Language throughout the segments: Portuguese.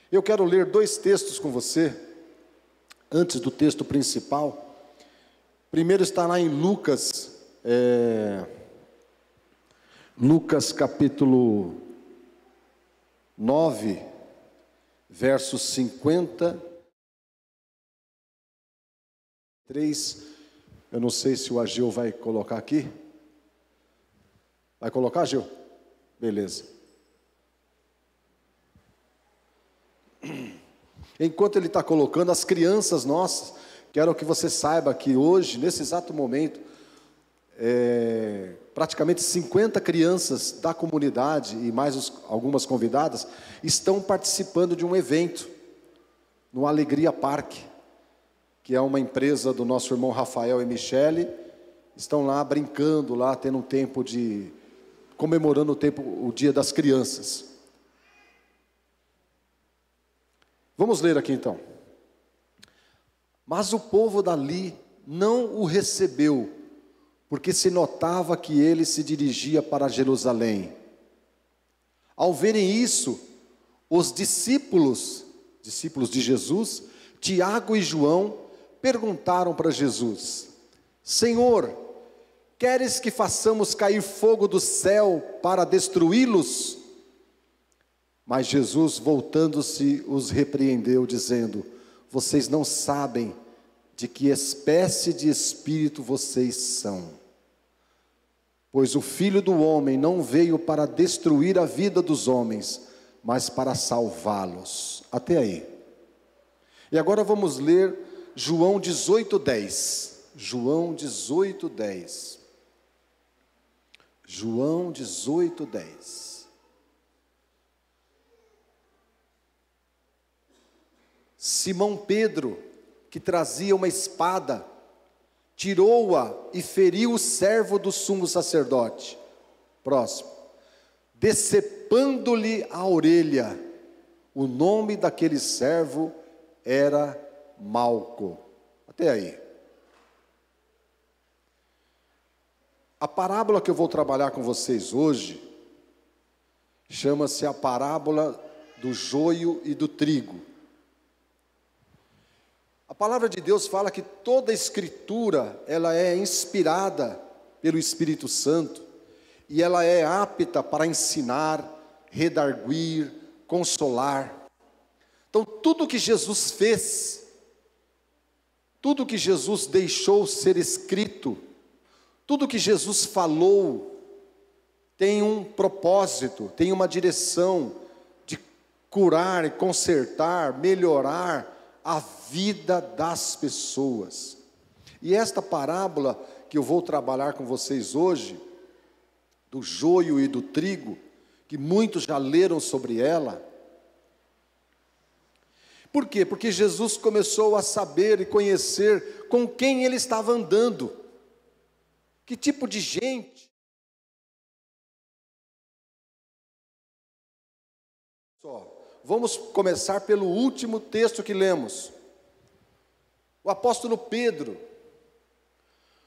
Eu quero ler dois textos com você, antes do texto principal. Primeiro está lá em Lucas, Lucas capítulo 9, versos 53. Eu não sei se o Agil vai colocar aqui. Vai colocar, Agil? Beleza. Enquanto ele está colocando, as crianças nossas, quero que você saiba que hoje, nesse exato momento, praticamente 50 crianças da comunidade e mais algumas convidadas estão participando de um evento no Alegria Parque, que é uma empresa do nosso irmão Rafael e Michele. Estão lá brincando, lá tendo um tempo comemorando o Dia das Crianças. Vamos ler aqui então. Mas o povo dali não o recebeu, porque se notava que ele se dirigia para Jerusalém. Ao verem isso, os discípulos de Jesus, Tiago e João, perguntaram para Jesus: Senhor, queres que façamos cair fogo do céu para destruí-los? Mas Jesus, voltando-se, os repreendeu, dizendo: vocês não sabem de que espécie de espírito vocês são. Pois o Filho do Homem não veio para destruir a vida dos homens, mas para salvá-los. Até aí. E agora vamos ler João 18:10. João 18:10. João 18:10. Simão Pedro, que trazia uma espada, tirou-a e feriu o servo do sumo sacerdote. Próximo. Decepando-lhe a orelha. O nome daquele servo era Malco. Até aí. A parábola que eu vou trabalhar com vocês hoje chama-se a parábola do joio e do trigo. A palavra de Deus fala que toda a escritura, ela é inspirada pelo Espírito Santo, e ela é apta para ensinar, redarguir, consolar. Então tudo que Jesus fez, tudo que Jesus deixou ser escrito, tudo que Jesus falou, tem um propósito, tem uma direção de curar, consertar, melhorar a vida das pessoas. E esta parábola que eu vou trabalhar com vocês hoje, do joio e do trigo, que muitos já leram sobre ela. Por quê? Porque Jesus começou a saber e conhecer com quem ele estava andando, que tipo de gente. Vamos começar pelo último texto que lemos. O apóstolo Pedro,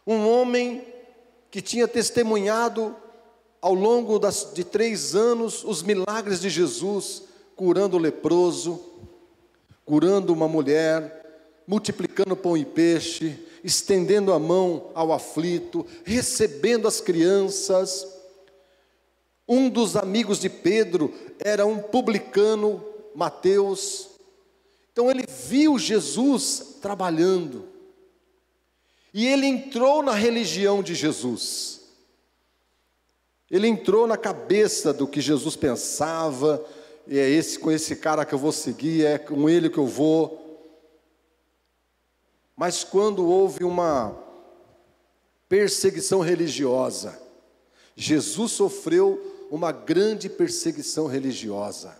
um homem que tinha testemunhado ao longo de 3 anos os milagres de Jesus, curando o leproso, curando uma mulher, multiplicando pão e peixe, estendendo a mão ao aflito, recebendo as crianças. Um dos amigos de Pedro era um publicano, Mateus. Então ele viu Jesus trabalhando, e ele entrou na religião de Jesus, ele entrou na cabeça do que Jesus pensava, e é com esse cara que eu vou seguir, é com ele que eu vou. Mas quando houve uma perseguição religiosa, Jesus sofreu uma grande perseguição religiosa,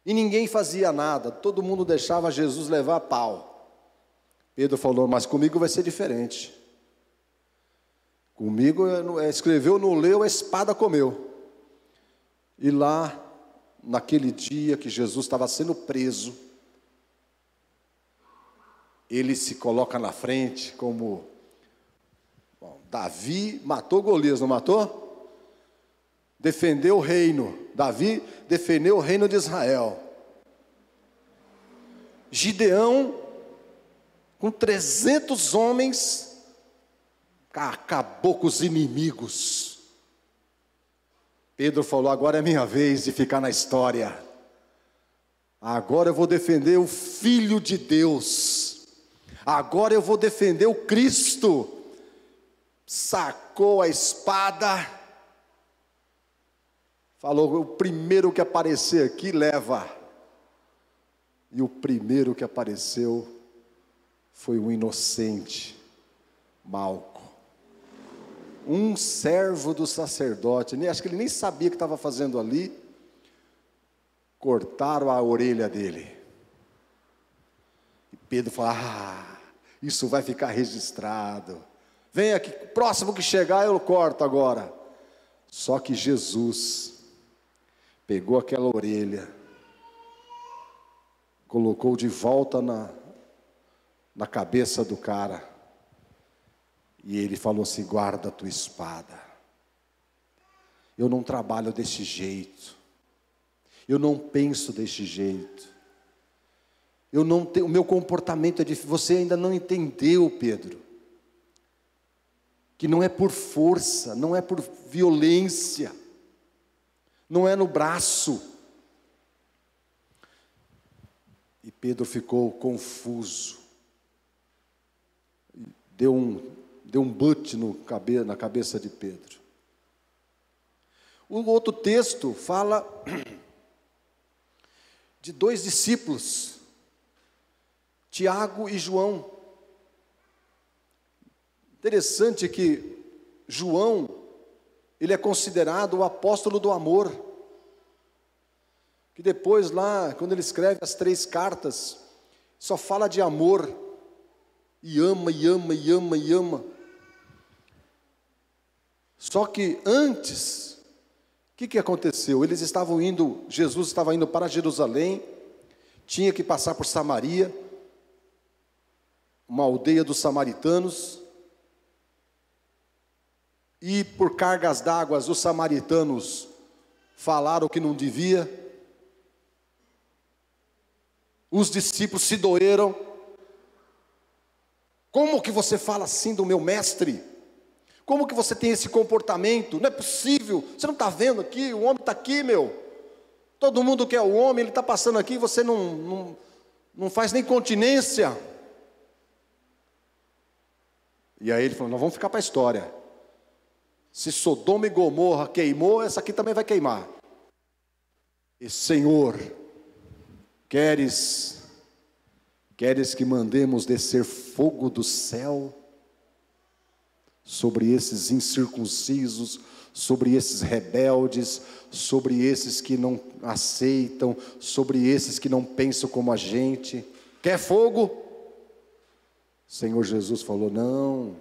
e ninguém fazia nada, todo mundo deixava Jesus levar a pau. Pedro falou: mas comigo vai ser diferente. Comigo, escreveu, não leu, a espada comeu. E lá, naquele dia que Jesus estava sendo preso, ele se coloca na frente como... Bom, Davi matou Golias, não matou? defendeu o reino. Davi defendeu o reino de Israel. Gideão, com 300 homens, acabou com os inimigos. Pedro falou: agora é minha vez de ficar na história. Agora eu vou defender o Filho de Deus. Agora eu vou defender o Cristo. Sacou a espada, falou: o primeiro que aparecer aqui leva. E o primeiro que apareceu foi um inocente, Malco, um servo do sacerdote. Acho que ele nem sabia o que estava fazendo ali. Cortaram a orelha dele. E Pedro falou: isso vai ficar registrado. Vem aqui, próximo que chegar eu corto agora. Só que Jesus pegou aquela orelha, colocou de volta na cabeça do cara, e ele falou assim: guarda a tua espada. Eu não trabalho desse jeito, eu não penso desse jeito, o meu comportamento é difícil. Você ainda não entendeu, Pedro, que não é por força, não é por violência, não é no braço. E Pedro ficou confuso, deu um boot na cabeça de Pedro. O outro texto fala de 2 discípulos, Tiago e João. Interessante que João, ele é considerado o apóstolo do amor, que depois lá, quando ele escreve as 3 cartas, só fala de amor, e ama, e ama, e ama, e ama. Só que antes, o que aconteceu? Jesus estava indo para Jerusalém, tinha que passar por Samaria, uma aldeia dos samaritanos, e por cargas d'água os samaritanos falaram o que não devia. Os discípulos se doeram. Como que você fala assim do meu mestre? Como que você tem esse comportamento? Não é possível, você não está vendo aqui, o homem está aqui, meu. Todo mundo quer o homem, ele está passando aqui, você não faz nem continência. E aí ele falou: nós vamos ficar para a história. Se Sodoma e Gomorra queimou, essa aqui também vai queimar. E Senhor, queres que mandemos descer fogo do céu sobre esses incircuncisos, sobre esses rebeldes, sobre esses que não aceitam, sobre esses que não pensam como a gente? Quer fogo? Senhor Jesus falou: não,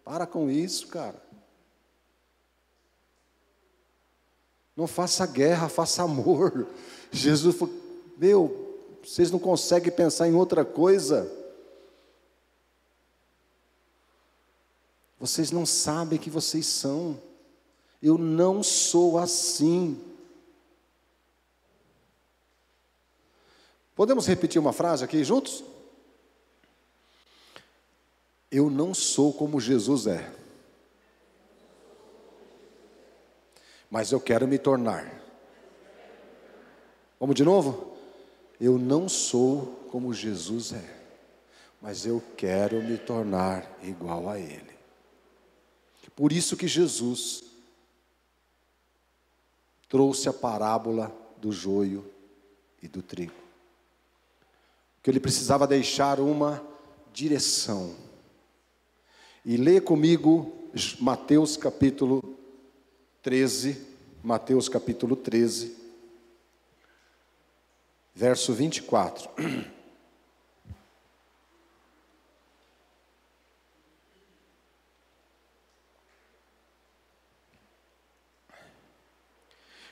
para com isso, cara. Não faça guerra, faça amor. Jesus falou: vocês não conseguem pensar em outra coisa. Vocês não sabem que vocês são. Eu não sou assim. Podemos repetir uma frase aqui juntos? Eu não sou como Jesus é, mas eu quero me tornar. Vamos de novo? Eu não sou como Jesus é, mas eu quero me tornar igual a Ele. Por isso que Jesus trouxe a parábola do joio e do trigo. Que ele precisava deixar uma direção. E lê comigo Mateus capítulo 13, Mateus capítulo 13, verso 24.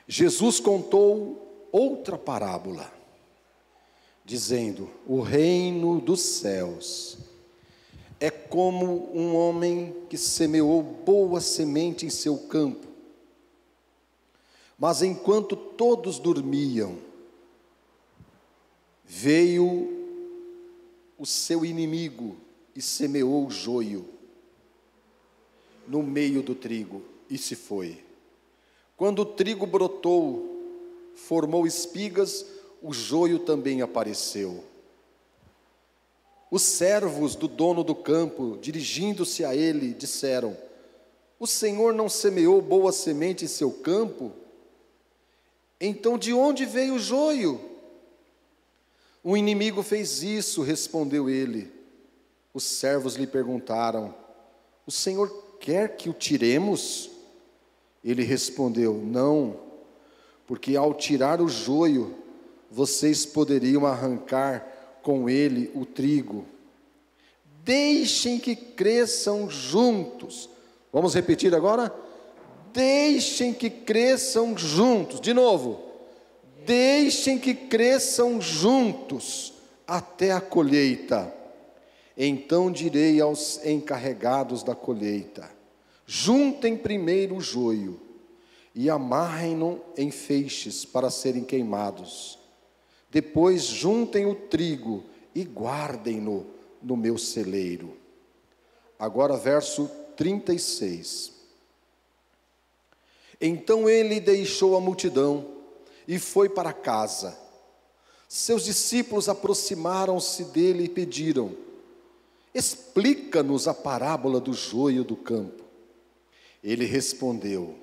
Jesus contou outra parábola, dizendo: o reino dos céus é como um homem que semeou boa semente em seu campo. Mas enquanto todos dormiam, veio o seu inimigo e semeou o joio no meio do trigo e se foi. Quando o trigo brotou, formou espigas, o joio também apareceu. Os servos do dono do campo, dirigindo-se a ele, disseram: o Senhor não semeou boa semente em seu campo? Então de onde veio o joio? O inimigo fez isso, respondeu ele. Os servos lhe perguntaram: o Senhor quer que o tiremos? Ele respondeu: não, porque ao tirar o joio, vocês poderiam arrancar com ele o trigo. Deixem que cresçam juntos. Vamos repetir agora? Deixem que cresçam juntos. De novo. Deixem que cresçam juntos até a colheita. Então direi aos encarregados da colheita: juntem primeiro o joio e amarrem-no em feixes para serem queimados. Depois juntem o trigo e guardem-no no meu celeiro. Agora verso 36. Então ele deixou a multidão e foi para casa. Seus discípulos aproximaram-se dele e pediram: explica-nos a parábola do joio do campo. Ele respondeu: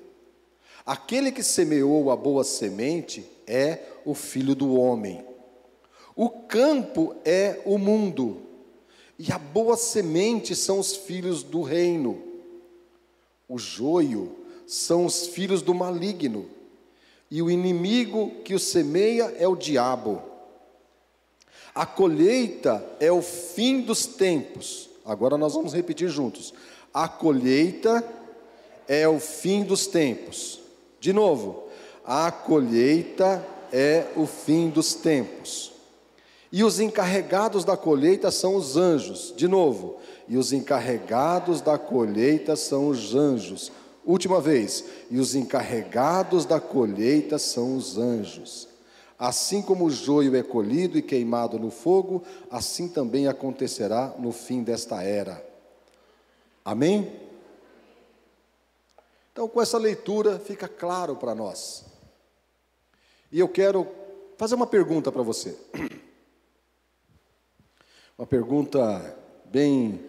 aquele que semeou a boa semente é o Filho do Homem. O campo é o mundo, e a boa semente são os filhos do reino. O joio são os filhos do maligno, e o inimigo que o semeia é o diabo. A colheita é o fim dos tempos. Agora nós vamos repetir juntos. A colheita é o fim dos tempos. De novo. A colheita é o fim dos tempos. E os encarregados da colheita são os anjos. De novo. E os encarregados da colheita são os anjos. Última vez. E os encarregados da colheita são os anjos. Assim como o joio é colhido e queimado no fogo, assim também acontecerá no fim desta era. Amém? Então, com essa leitura, fica claro para nós. E eu quero fazer uma pergunta para você. Uma pergunta bem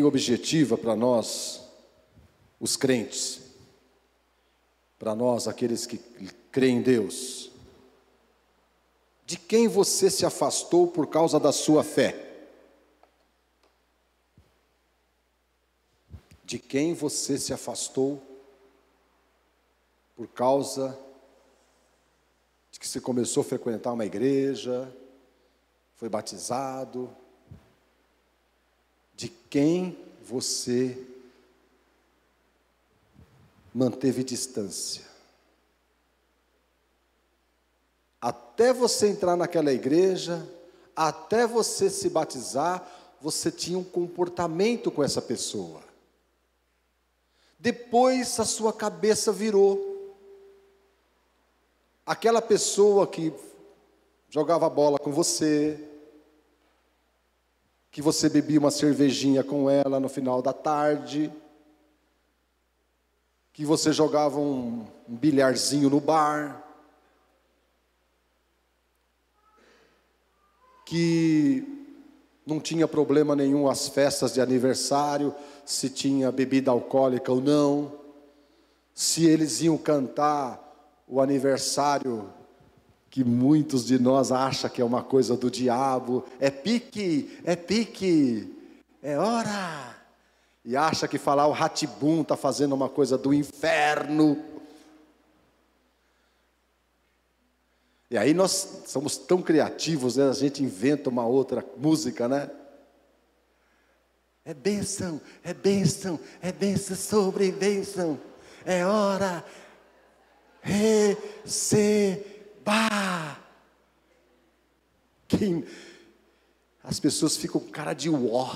objetiva para nós, os crentes. Para nós, aqueles que creem em Deus. De quem você se afastou por causa da sua fé? De quem você se afastou por causa de que você começou a frequentar uma igreja, foi batizado? De quem você manteve distância? Até você entrar naquela igreja, até você se batizar, você tinha um comportamento com essa pessoa. Depois a sua cabeça virou. Aquela pessoa que jogava bola com você, que você bebia uma cervejinha com ela no final da tarde, que você jogava um bilharzinho no bar, que não tinha problema nenhum as festas de aniversário, se tinha bebida alcoólica ou não, se eles iam cantar o aniversário, que muitos de nós acham que é uma coisa do diabo, é pique, é hora, e acha que falar o Ratibum está fazendo uma coisa do inferno. E aí nós somos tão criativos, né? A gente inventa uma outra música, né? É bênção, é bênção, é bênção sobre bênção. É hora, receba. As pessoas ficam com cara de uó.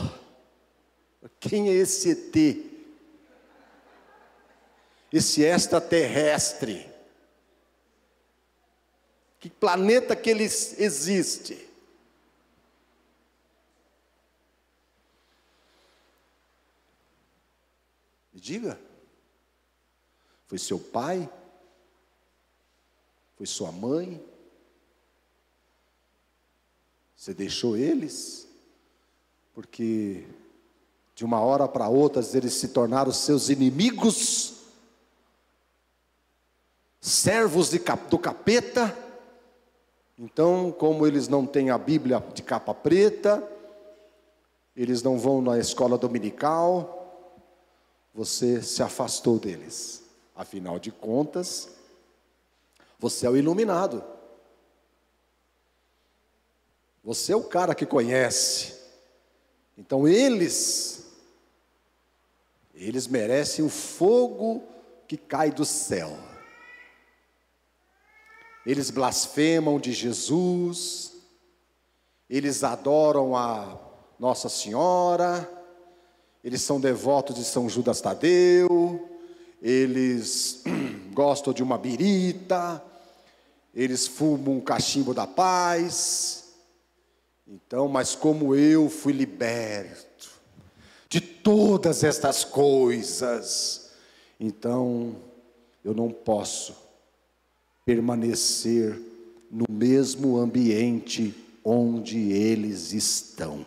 Quem é esse ET? esse extraterrestre? Que planeta que ele existe? Me diga. Foi seu pai? Foi sua mãe? Você deixou eles? Porque de uma hora para outra eles se tornaram seus inimigos, servos do capeta. Então, como eles não têm a Bíblia de capa preta, eles não vão na escola dominical, você se afastou deles. Afinal de contas, você é o iluminado. Você é o cara que conhece. Então eles merecem o fogo que cai do céu. Eles blasfemam de Jesus, eles adoram a Nossa Senhora, eles são devotos de São Judas Tadeu, eles gostam de uma birita, eles fumam um cachimbo da paz. Então, mas como eu fui liberto de todas estas coisas, então eu não posso permanecer no mesmo ambiente onde eles estão.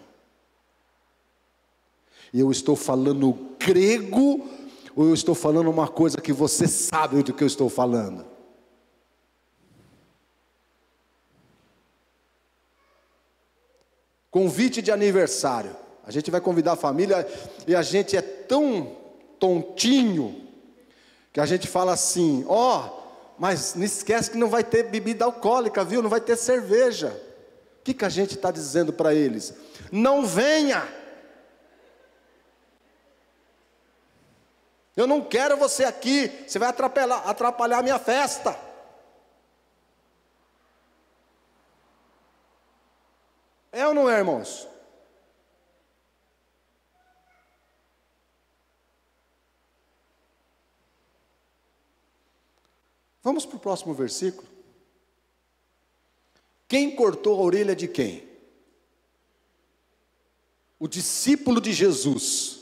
Eu estou falando grego, ou eu estou falando uma coisa que você sabe do que eu estou falando? Convite de aniversário. A gente vai convidar a família e a gente é tão tontinho que a gente fala assim: mas não esquece que não vai ter bebida alcoólica, viu? Não vai ter cerveja. O que a gente está dizendo para eles? Não venha. Eu não quero você aqui. Você vai atrapalhar a minha festa. É ou não é, irmãos? Vamos para o próximo versículo. Quem cortou a orelha de quem? O discípulo de Jesus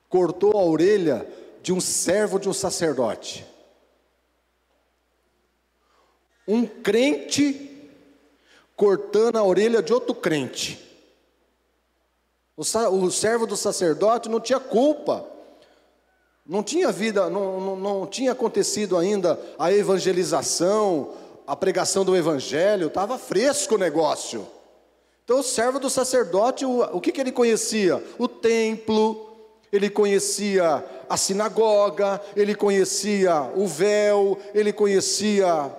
cortou a orelha de um servo de um sacerdote. Um crente cortando a orelha de outro crente. O servo do sacerdote não tinha culpa. Não tinha vida, não tinha acontecido ainda a evangelização, a pregação do evangelho, estava fresco o negócio. Então o servo do sacerdote, o que ele conhecia? O templo, ele conhecia a sinagoga, ele conhecia o véu, ele conhecia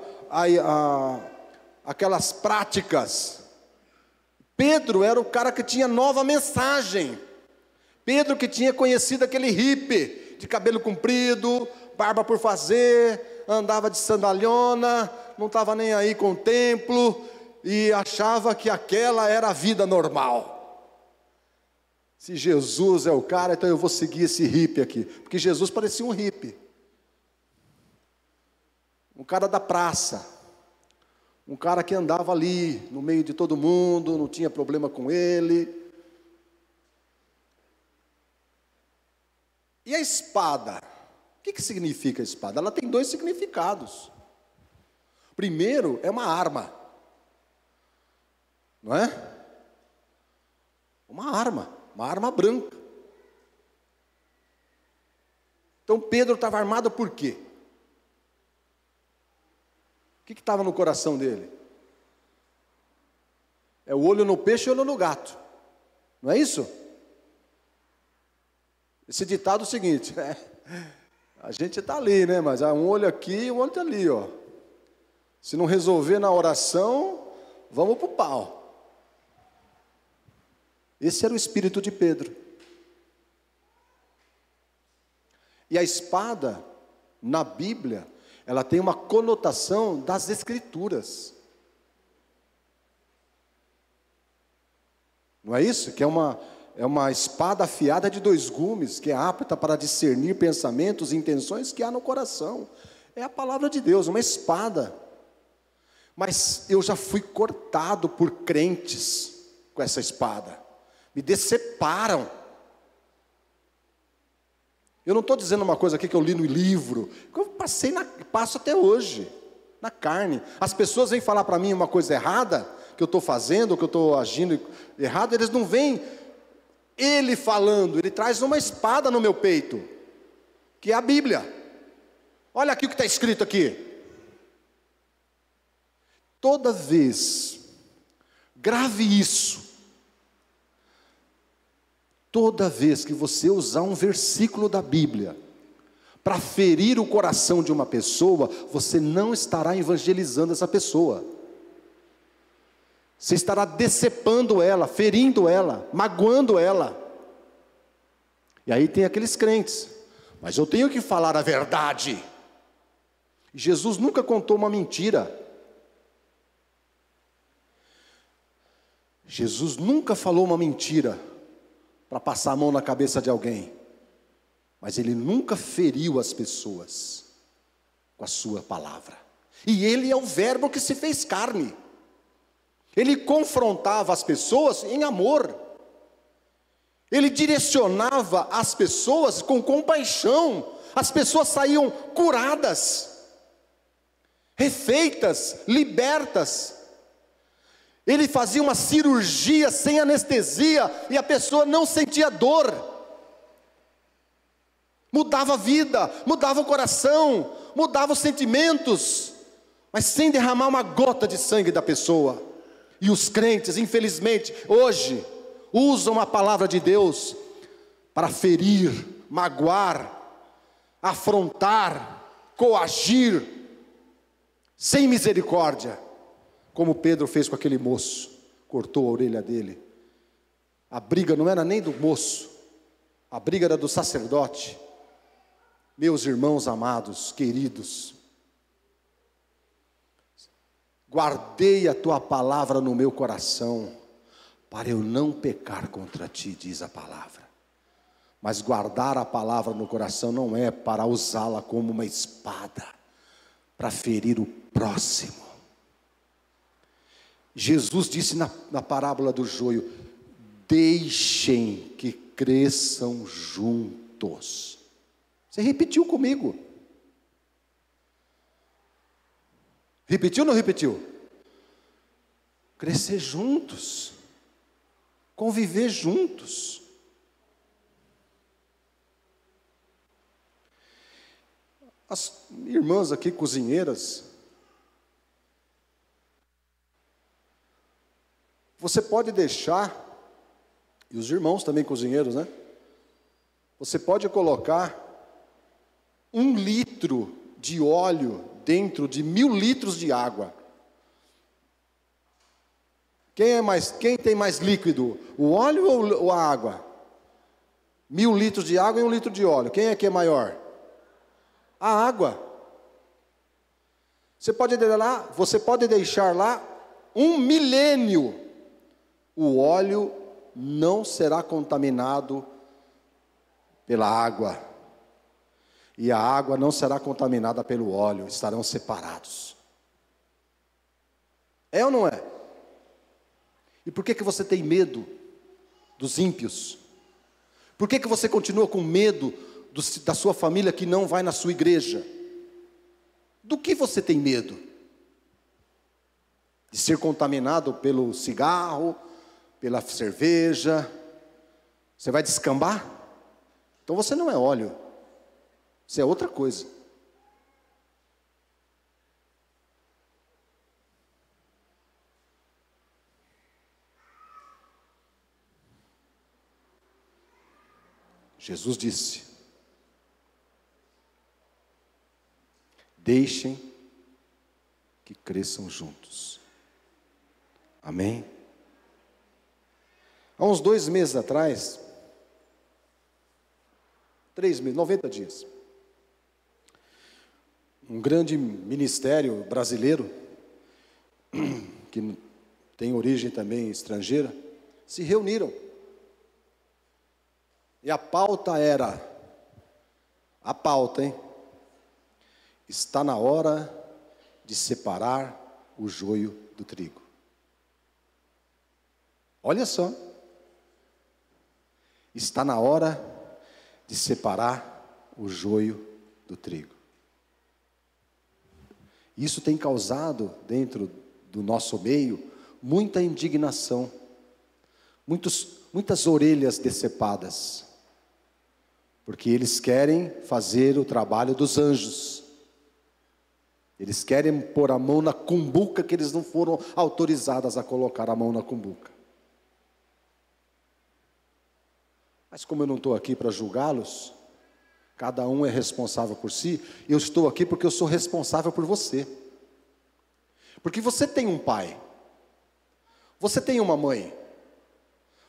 aquelas práticas. Pedro era o cara que tinha nova mensagem. Pedro que tinha conhecido aquele hippie de cabelo comprido, barba por fazer, andava de sandaliona, não estava nem aí com o templo, e achava que aquela era a vida normal. Se Jesus é o cara, então eu vou seguir esse hippie aqui, porque Jesus parecia um hippie, um cara da praça, um cara que andava ali no meio de todo mundo, não tinha problema com ele. E a espada? O que significa a espada? Ela tem dois significados. Primeiro, é uma arma. Não é? Uma arma branca. Então Pedro estava armado por quê? O que estava no coração dele? É o olho no peixe e o olho no gato. Não é isso? Esse ditado é o seguinte, a gente está ali, né? Mas há um olho aqui e um olho ali, ó. Se não resolver na oração, vamos para o pau. Esse era o espírito de Pedro. E a espada, na Bíblia, ela tem uma conotação das Escrituras. Não é isso? Que é é uma espada afiada de 2 gumes, que é apta para discernir pensamentos e intenções que há no coração. É a palavra de Deus, uma espada. Mas eu já fui cortado por crentes com essa espada. Me deceparam. Eu não estou dizendo uma coisa aqui que eu li no livro, que eu passo até hoje, na carne. As pessoas vêm falar para mim uma coisa errada, que eu estou fazendo, que eu estou agindo errado, eles não veem ele falando, ele traz uma espada no meu peito, que é a Bíblia. Olha aqui o que está escrito aqui. Toda vez, grave isso, toda vez que você usar um versículo da Bíblia para ferir o coração de uma pessoa, você não estará evangelizando essa pessoa. Você estará decepando ela, ferindo ela, magoando ela. E aí tem aqueles crentes, mas eu tenho que falar a verdade. Jesus nunca contou uma mentira. Jesus nunca falou uma mentira para passar a mão na cabeça de alguém. Mas ele nunca feriu as pessoas com a sua palavra. E ele é o verbo que se fez carne. Ele confrontava as pessoas em amor. Ele direcionava as pessoas com compaixão. As pessoas saíam curadas, refeitas, libertas. Ele fazia uma cirurgia sem anestesia e a pessoa não sentia dor. Mudava a vida, mudava o coração, mudava os sentimentos, mas sem derramar uma gota de sangue da pessoa. E os crentes, infelizmente, hoje, usam a palavra de Deus para ferir, magoar, afrontar, coagir, sem misericórdia, como Pedro fez com aquele moço, cortou a orelha dele. A briga não era nem do moço, a briga era do sacerdote. Meus irmãos amados, queridos, guardei a tua palavra no meu coração, para eu não pecar contra ti, diz a palavra. Mas guardar a palavra no coração não é para usá-la como uma espada, para ferir o próximo. Jesus disse na parábola do joio: deixem que cresçam juntos. Você repetiu comigo. Repetiu ou não repetiu? Crescer juntos, conviver juntos. As irmãs aqui, cozinheiras, você pode deixar, e os irmãos também cozinheiros, né? Você pode colocar 1 litro de óleo dentro de 1000 litros de água. Quem tem mais líquido? O óleo ou a água? 1000 litros de água e 1 litro de óleo. Quem é que é maior? A água. Você pode deixar lá 1 milênio. O óleo não será contaminado pela água. E a água não será contaminada pelo óleo, estarão separados. É ou não é? E por que você tem medo dos ímpios? Por que você continua com medo da sua família que não vai na sua igreja? Do que você tem medo? De ser contaminado pelo cigarro, pela cerveja? Você vai descambar? Então você não é óleo. Isso é outra coisa. Jesus disse: deixem que cresçam juntos. Amém? Há uns 2 meses atrás, 3 meses, 90 dias, um grande ministério brasileiro, que tem origem também estrangeira, se reuniram E a pauta era, hein? Está na hora de separar o joio do trigo. Olha só. Está na hora de separar o joio do trigo. Isso tem causado dentro do nosso meio muita indignação, muitas orelhas decepadas, porque eles querem fazer o trabalho dos anjos. Eles querem pôr a mão na cumbuca que eles não foram autorizados a colocar a mão na cumbuca. Mas como eu não estou aqui para julgá-los, cada um é responsável por si, eu estou aqui porque eu sou responsável por você. Porque você tem um pai, você tem uma mãe,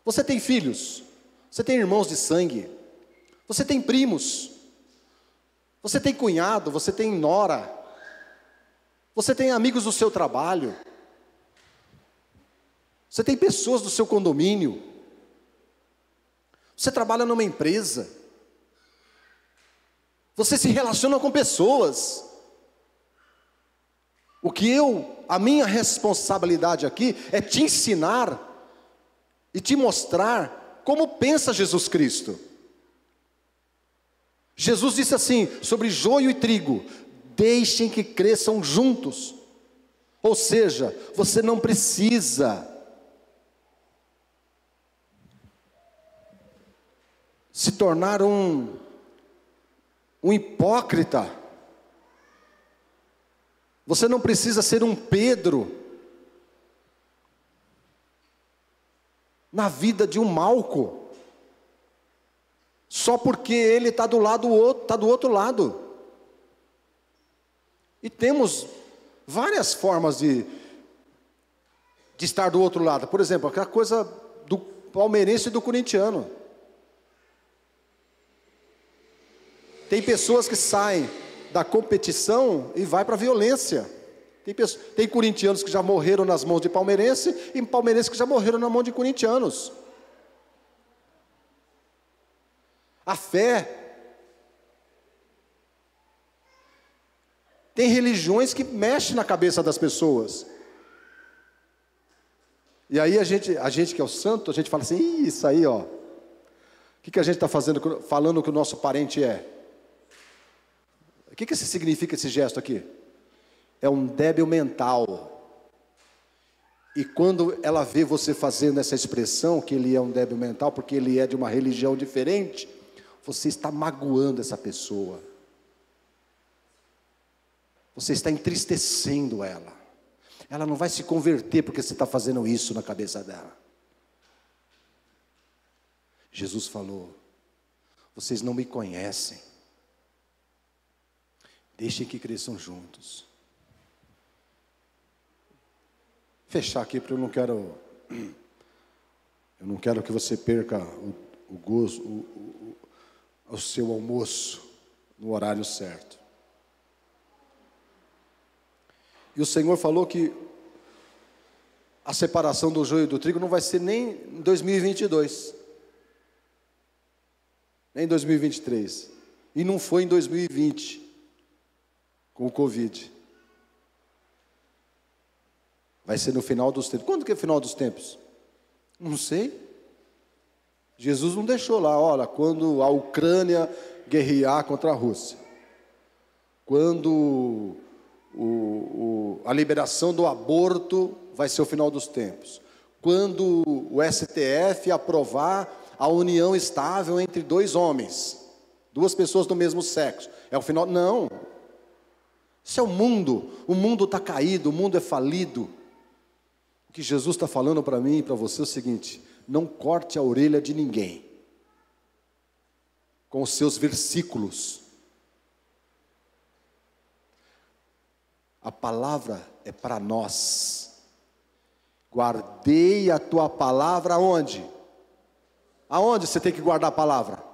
você tem filhos, você tem irmãos de sangue, você tem primos, você tem cunhado, você tem nora, você tem amigos do seu trabalho, você tem pessoas do seu condomínio, você trabalha numa empresa, você se relaciona com pessoas. A minha responsabilidade aqui é te ensinar e te mostrar como pensa Jesus Cristo. Jesus disse assim, sobre joio e trigo: deixem que cresçam juntos. Ou seja, você não precisa se tornar um hipócrita. Você não precisa ser um Pedro na vida de um Malco, só porque ele está do outro lado. E temos várias formas de estar do outro lado. Por exemplo, aquela coisa do palmeirense e do corintiano. Tem pessoas que saem da competição e vai para a violência. Tem corintianos que já morreram nas mãos de palmeirense e palmeirenses que já morreram na mão de corintianos. A fé. Tem religiões que mexem na cabeça das pessoas. E aí a gente que é o santo, a gente fala assim, isso aí, ó. O que a gente está falando que o nosso parente é? O que significa esse gesto aqui? É um débil mental. E quando ela vê você fazendo essa expressão, que ele é um débil mental, porque ele é de uma religião diferente, você está magoando essa pessoa. Você está entristecendo ela. Ela não vai se converter porque você está fazendo isso na cabeça dela. Jesus falou: vocês não me conhecem. Deixem que cresçam juntos. Fechar aqui, porque eu não quero que você perca o gosto, o seu almoço no horário certo. E o Senhor falou que a separação do joio e do trigo não vai ser nem em 2022, nem em 2023, e não foi em 2020, com o Covid. Vai ser no final dos tempos. Quando que é o final dos tempos? Não sei. Jesus não deixou lá, olha, quando a Ucrânia guerrear contra a Rússia, quando a liberação do aborto vai ser o final dos tempos, quando o STF aprovar a união estável entre dois homens, duas pessoas do mesmo sexo, é o final. Não. Isso é o mundo está caído, o mundo é falido. O que Jesus está falando para mim e para você é o seguinte: não corte a orelha de ninguém com os seus versículos. A palavra é para nós. Guardei a tua palavra aonde? Aonde você tem que guardar a palavra?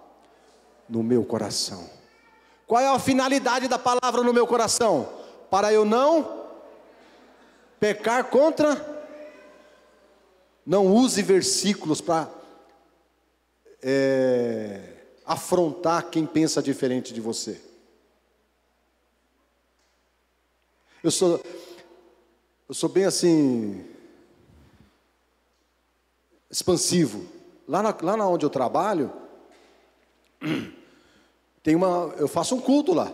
No meu coração. Qual é a finalidade da palavra no meu coração? Para eu não pecar contra. Não use versículos para afrontar quem pensa diferente de você. Eu sou bem assim, expansivo. Lá onde eu trabalho, eu faço um culto lá.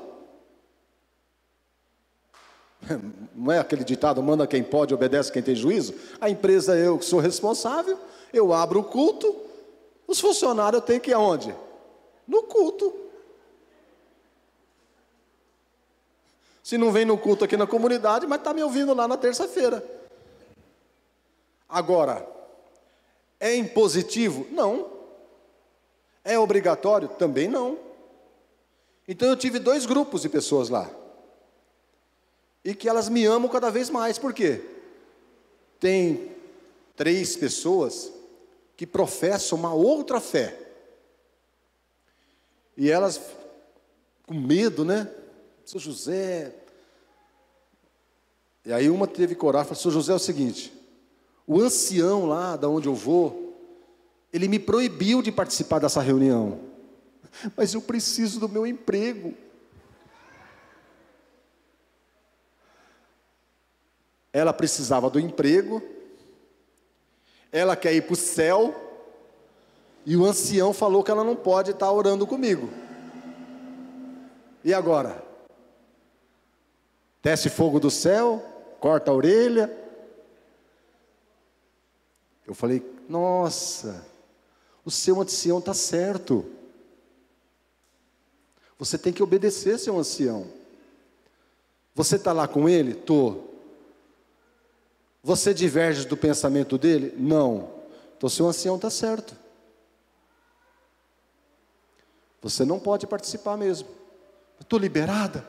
Não é aquele ditado, manda quem pode, obedece quem tem juízo? A empresa, eu que sou responsável, eu abro o culto, os funcionários têm que ir aonde? No culto. Se não vem no culto aqui na comunidade, mas está me ouvindo lá na terça-feira. Agora, é impositivo? Não. É obrigatório? Também não. Então eu tive 2 grupos de pessoas lá. E que elas me amam cada vez mais. Por quê? Tem 3 pessoas que professam uma outra fé. E elas, com medo, né? Seu José. E aí uma teve coragem e falou: Seu José, é o seguinte, o ancião lá da onde eu vou, ele me proibiu de participar dessa reunião. Mas eu preciso do meu emprego. Ela precisava do emprego, ela quer ir para o céu, e o ancião falou que ela não pode estar orando comigo. E agora? Desce fogo do céu, corta a orelha. Eu falei: nossa, o seu ancião está certo. Você tem que obedecer seu ancião. Você está lá com ele? Estou. Você diverge do pensamento dele? Não. Então seu ancião está certo. Você não pode participar mesmo. Estou liberada?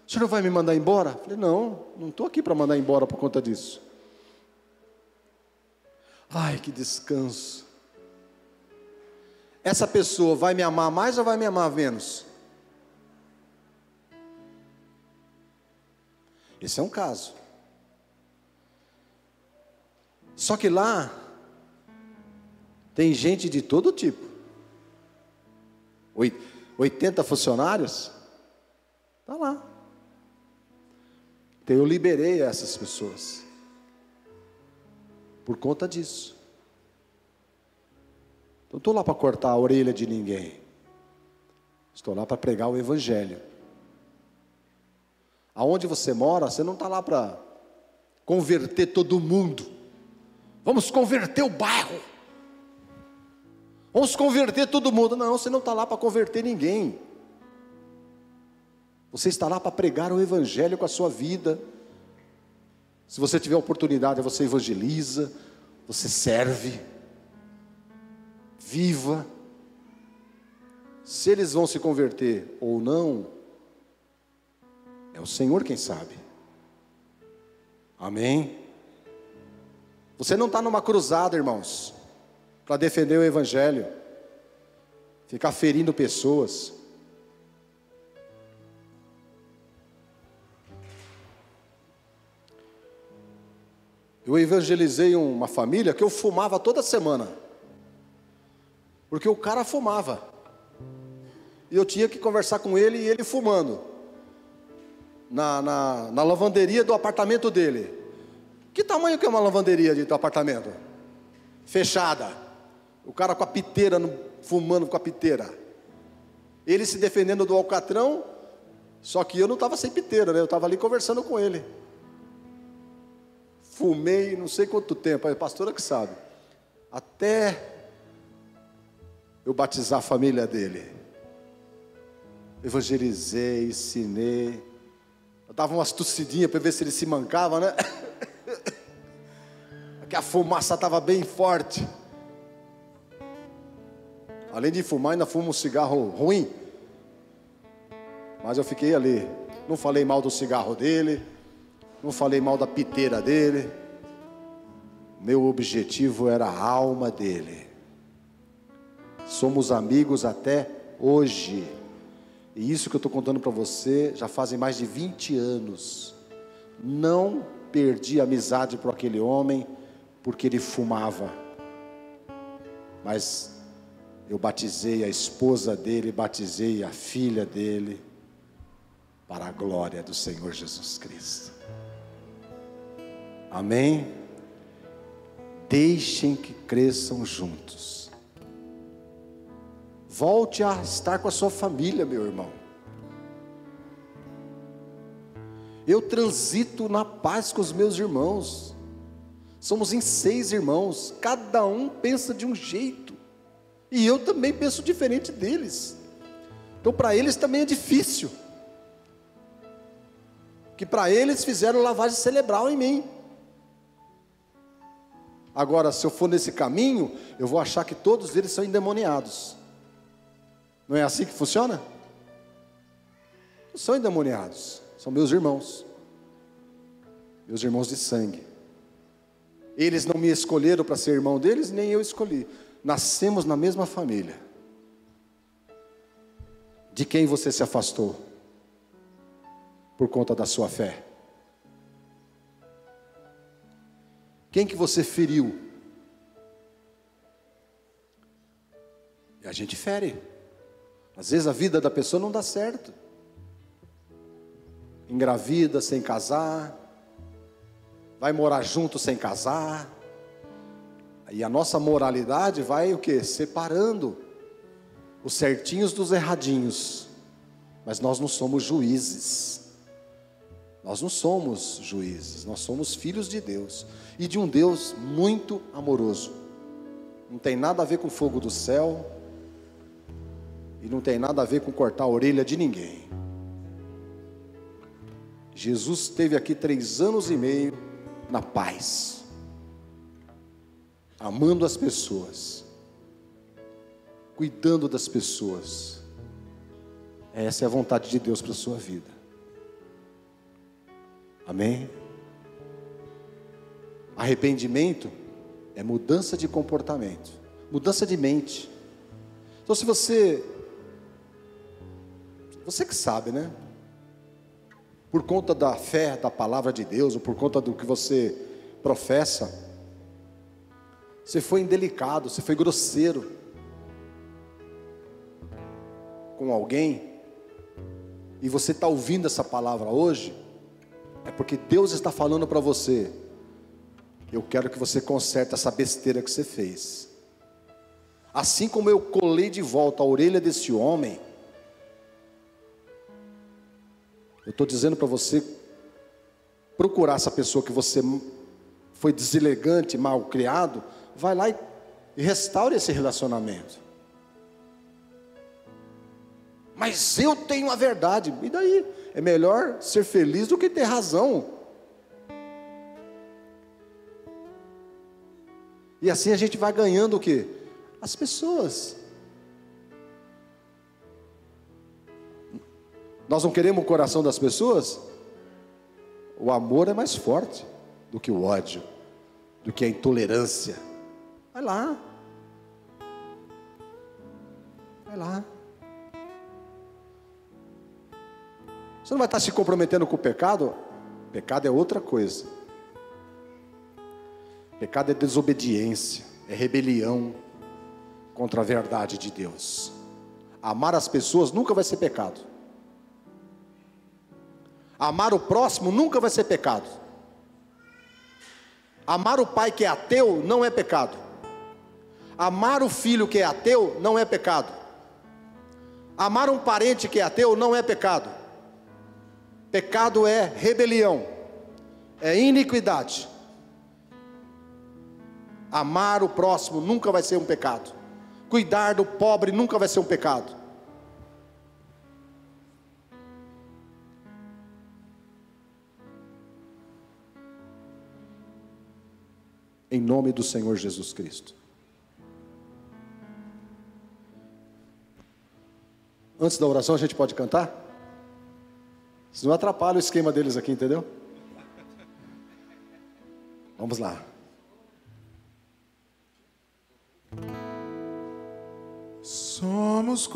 O senhor vai me mandar embora? Eu falei: não estou aqui para mandar embora por conta disso. Ai, que descanso. Essa pessoa vai me amar mais ou vai me amar menos? Esse é um caso. Só que lá tem gente de todo tipo. 80 funcionários, está lá. Então eu liberei essas pessoas por conta disso. Não estou lá para cortar a orelha de ninguém. Estou lá para pregar o Evangelho. Aonde você mora, você não está lá para converter todo mundo. Vamos converter o bairro. Vamos converter todo mundo. Não, você não está lá para converter ninguém. Você está lá para pregar o Evangelho com a sua vida. Se você tiver oportunidade, você evangeliza, você serve, viva. Se eles vão se converter ou não, é o Senhor quem sabe. Amém? Você não está numa cruzada, irmãos, para defender o Evangelho, ficar ferindo pessoas. Eu evangelizei uma família que eu fumava toda semana, porque o cara fumava, e eu tinha que conversar com ele, e ele fumando, na lavanderia do apartamento dele. Que tamanho que é uma lavanderia do apartamento? Fechada, o cara com a piteira, fumando com a piteira, ele se defendendo do alcatrão, só que eu não estava sem piteira, né? Eu estava ali conversando com ele. Fumei não sei quanto tempo, a pastora que sabe, até eu batizar a família dele. Evangelizei, ensinei, eu dava umas tossidinhas para ver se ele se mancava, né? Porque a fumaça estava bem forte. Além de fumar, ainda fumo um cigarro ruim. Mas eu fiquei ali, não falei mal do cigarro dele, não falei mal da piteira dele. Meu objetivo era a alma dele. Somos amigos até hoje. E isso que eu estou contando para você já fazem mais de 20 anos. Não perdi amizade por aquele homem porque ele fumava. Mas eu batizei a esposa dele, batizei a filha dele, para a glória do Senhor Jesus Cristo. Amém? Deixem que cresçam juntos. Volte a estar com a sua família, meu irmão. Eu transito na paz com os meus irmãos. Somos em 6 irmãos, cada um pensa de um jeito, e eu também penso diferente deles. Então para eles também é difícil, que para eles fizeram lavagem cerebral em mim. Agora, se eu for nesse caminho, eu vou achar que todos eles são endemoniados. Não é assim que funciona? Não são endemoniados, são meus irmãos de sangue. Eles não me escolheram para ser irmão deles, nem eu escolhi. Nascemos na mesma família. De quem você se afastou? Por conta da sua fé? Quem que você feriu? E a gente fere. Às vezes a vida da pessoa não dá certo. Engravida sem casar, vai morar junto sem casar. E a nossa moralidade vai o quê? Separando os certinhos dos erradinhos. Mas nós não somos juízes. Nós não somos juízes, nós somos filhos de Deus, e de um Deus muito amoroso. Não tem nada a ver com fogo do céu, e não tem nada a ver com cortar a orelha de ninguém. Jesus esteve aqui 3 anos e meio na paz, amando as pessoas, cuidando das pessoas. Essa é a vontade de Deus para a sua vida. Amém? Arrependimento é mudança de comportamento, mudança de mente. Então se você que sabe, né? Por conta da fé, da palavra de Deus, ou por conta do que você professa, você foi indelicado, você foi grosseiro com alguém, e você está ouvindo essa palavra hoje, é porque Deus está falando para você: eu quero que você conserte essa besteira que você fez. Assim como eu colei de volta a orelha desse homem, eu estou dizendo para você procurar essa pessoa que você foi deselegante, mal criado, vai lá e restaure esse relacionamento. Mas eu tenho a verdade, e daí? É melhor ser feliz do que ter razão. E assim a gente vai ganhando o quê? As pessoas. Nós não queremos o coração das pessoas? O amor é mais forte do que o ódio, do que a intolerância. Vai lá. Vai lá. Você não vai estar se comprometendo com o pecado? Pecado é outra coisa. Pecado é desobediência, é rebelião contra a verdade de Deus. Amar as pessoas nunca vai ser pecado. Amar o próximo nunca vai ser pecado. Amar o pai que é ateu não é pecado. Amar o filho que é ateu não é pecado. Amar um parente que é ateu não é pecado. Pecado é rebelião, é iniquidade. Amar o próximo nunca vai ser um pecado. Cuidar do pobre nunca vai ser um pecado. Em nome do Senhor Jesus Cristo. Antes da oração a gente pode cantar? Isso não atrapalha o esquema deles aqui, entendeu? Vamos lá. Somos